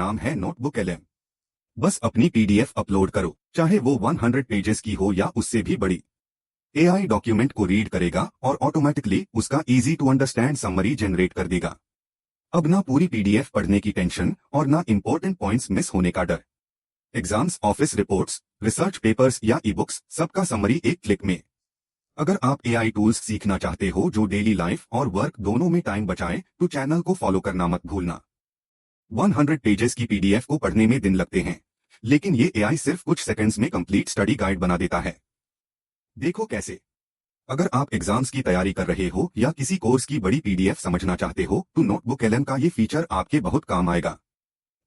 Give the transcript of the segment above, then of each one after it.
नाम है notebook LM. बस अपनी पीडीएफ अपलोड करो, चाहे वो 100 पेजेस की हो या उससे भी बड़ी। एआई डॉक्यूमेंट को रीड करेगा और ऑटोमेटिकली उसका easy to understand summary generate कर देगा। अब ना पूरी पीडीएफ पढ़ने की टेंशन और ना इंपॉर्टेंट पॉइंट्स मिस होने का डर। Exams, office reports, research papers या ई बुक्स, सबका समरी एक क्लिक में। अगर आप एआई टूल्स सीखना चाहते हो जो डेली लाइफ और वर्क दोनों में टाइम बचाए, तो चैनल को फॉलो करना मत भूलना। 100 पेजेस की पीडीएफ को पढ़ने में दिन लगते हैं, लेकिन ये एआई सिर्फ कुछ सेकंड्स में कंप्लीट स्टडी गाइड बना देता है। देखो कैसे। अगर आप एग्जाम्स की तैयारी कर रहे हो या किसी कोर्स की बड़ी पीडीएफ समझना चाहते हो, तो नोटबुक एलएम का ये फीचर आपके बहुत काम आएगा।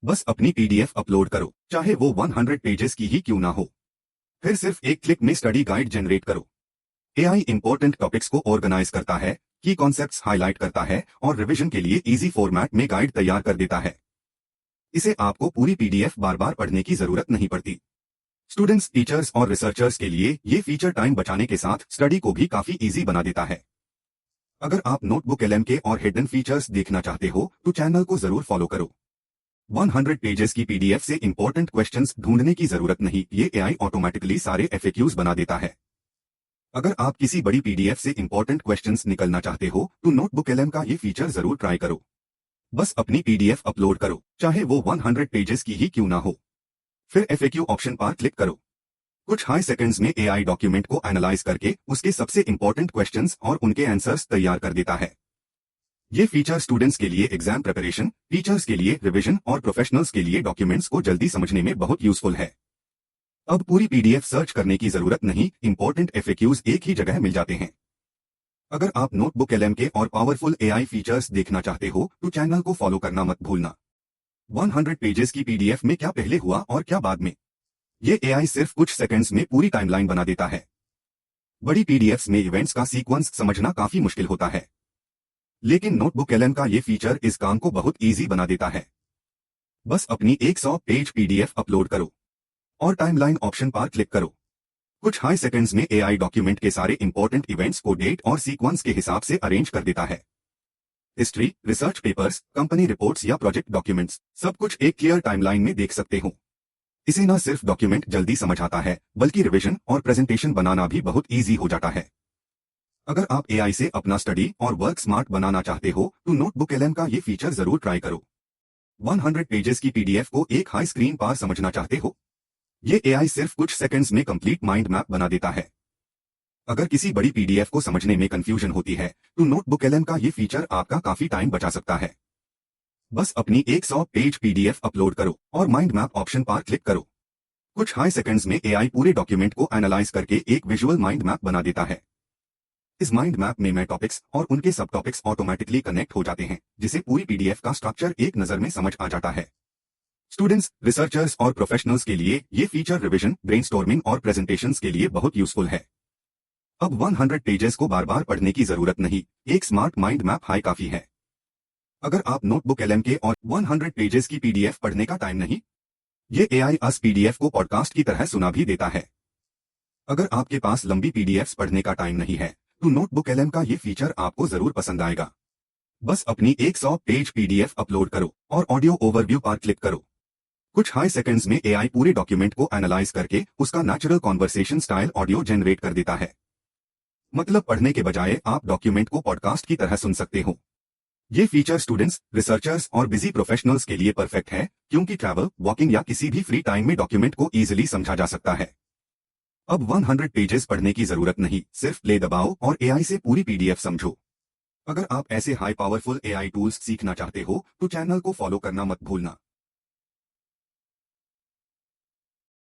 बस अपनी पीडीएफ अपलोड करो, चाहे वो 100 पेजेस की ही क्यों ना हो। फिर सिर्फ एक क्लिक में स्टडी गाइड जनरेट करो। एआई इंपॉर्टेंट टॉपिक्स को ऑर्गेनाइज करता है, की कॉन्सेप्ट्स हाईलाइट करता है और रिवीजन के लिए इजी फॉर्मेट में गाइड तैयार कर देता है। इसे आपको पूरी पीडीएफ बार बार पढ़ने की जरूरत नहीं पड़ती। स्टूडेंट्स, टीचर्स और रिसर्चर्स के लिए ये फीचर टाइम बचाने के साथ स्टडी को भी काफी इजी बना देता है। अगर आप नोटबुक एलएम के और हिडन फीचर्स देखना चाहते हो, तो चैनल को जरूर फॉलो करो। 100 पेजेस की पीडीएफ से इंपॉर्टेंट क्वेश्चंस ढूंढने की जरूरत नहीं, ये एआई ऑटोमेटिकली सारे एफएक्यूज बना देता है। अगर आप किसी बड़ी पीडीएफ से इंपॉर्टेंट क्वेश्चंस निकलना चाहते हो, तो नोटबुक एलएम का ये फीचर जरूर ट्राई करो। बस अपनी पीडीएफ अपलोड करो, चाहे वो 100 पेजेस की ही क्यों ना हो। फिर एफएक्यू ऑप्शन पर क्लिक करो। कुछ हाई सेकंड्स में एआई डॉक्यूमेंट को एनालाइज करके उसके सबसे इंपॉर्टेंट क्वेश्चंस और उनके आंसर्स तैयार कर देता है। ये फीचर स्टूडेंट्स के लिए एग्जाम प्रिपरेशन, टीचर्स के लिए रिवीजन और प्रोफेशनल्स के लिए डॉक्यूमेंट्स को जल्दी समझने में बहुत यूजफुल है। अब पूरी पीडीएफ सर्च करने की जरूरत नहीं, इंपॉर्टेंट एफएक्यूज एक ही जगह मिल जाते हैं। अगर आप नोटबुक एलएम के और पावरफुल एआई फीचर्स देखना चाहते हो, तो चैनल को फॉलो करना मत भूलना। 100 पेजेस की पीडीएफ में क्या पहले हुआ और क्या बाद में, ये एआई सिर्फ कुछ सेकंड्स में पूरी टाइमलाइन बना देता है। बड़ी पीडीएफ्स में इवेंट्स का सीक्वेंस समझना काफी मुश्किल होता है, लेकिन नोटबुक एलएम का ये फीचर इस काम को बहुत इजी बना देता है। बस अपनी 100 पेज पीडीएफ अपलोड करो और टाइमलाइन ऑप्शन पर क्लिक करो। कुछ हाई सेकंड्स में एआई डॉक्यूमेंट के सारे इंपॉर्टेंट इवेंट्स को डेट और सीक्वेंस के हिसाब से अरेंज कर देता है। History, research papers, company reports या प्रोजेक्ट डॉक्यूमेंट्स, सब कुछ एक क्लियर टाइमलाइन में देख सकते हो। इसे न सिर्फ डॉक्यूमेंट जल्दी समझ आता है, बल्कि रिवीजन और प्रेजेंटेशन बनाना भी बहुत इजी हो जाता है। अगर आप एआई से अपना स्टडी और वर्क स्मार्ट बनाना चाहते हो, तो नोटबुक एलएम का ये फीचर जरूर ट्राई करो। 100 पेजेस की पीडीएफ को एक हाई स्क्रीन पर समझना चाहते हो, ये एआई सिर्फ कुछ सेकंड्स में कंप्लीट माइंड मैप बना देता है। अगर किसी बड़ी पीडीएफ को समझने में कंफ्यूजन होती है, तो नोटबुक एलएम का ये फीचर आपका काफी टाइम बचा सकता है। बस अपनी 100 पेज पीडीएफ अपलोड करो और माइंड मैप ऑप्शन पर क्लिक करो। कुछ हाई सेकंड्स में एआई पूरे डॉक्यूमेंट को एनालाइज करके एक विजुअल माइंड मैप बना देता है। इस माइंड मैप में मैं टॉपिक्स और उनके सब टॉपिक्स ऑटोमेटिकली कनेक्ट हो जाते हैं, जिसे पूरी पीडीएफ का स्ट्रक्चर एक नजर में समझ आ जाता है। स्टूडेंट्स, रिसर्चर्स और प्रोफेशनल्स के लिए ये फीचर रिवीजन, ब्रेनस्टॉर्मिंग और प्रेजेंटेशंस के लिए बहुत यूजफुल है। अब 100 पेजेस को बार बार पढ़ने की जरूरत नहीं, एक स्मार्ट माइंड मैप हाई काफी है। अगर आप नोटबुक एलएम के और 100 पेजेस की पीडीएफ पढ़ने का टाइम नहीं, ये एआई अस पीडीएफ को पॉडकास्ट की तरह सुना भी देता है। अगर आपके पास लंबी पीडीएफ्स पढ़ने का टाइम नहीं है, तो नोटबुक एलएम का ये फीचर आपको जरूर पसंद आएगा। बस अपनी 100 पेज पीडीएफ अपलोड करो और ऑडियो ओवरव्यू पर क्लिक करो। कुछ हाई सेकंड्स में एआई पूरे डॉक्यूमेंट को एनालाइज करके उसका natural conversation style audio generate कर देता है। मतलब पढ़ने के बजाय आप डॉक्यूमेंट को पॉडकास्ट की तरह सुन सकते हो। ये फीचर स्टूडेंट्स, रिसर्चर्स और बिजी प्रोफेशनल्स के लिए परफेक्ट है, क्योंकि ट्रैवल, वॉकिंग या किसी भी फ्री टाइम में डॉक्यूमेंट को इजीली समझा जा सकता है। अब 100 पेजेस पढ़ने की जरूरत नहीं, सिर्फ प्ले दबाओ और एआई से पूरी पीडीएफ समझो। अगर आप ऐसे हाई पावरफुल एआई टूल्स सीखना चाहते हो, तो चैनल को फॉलो करना मत भूलना।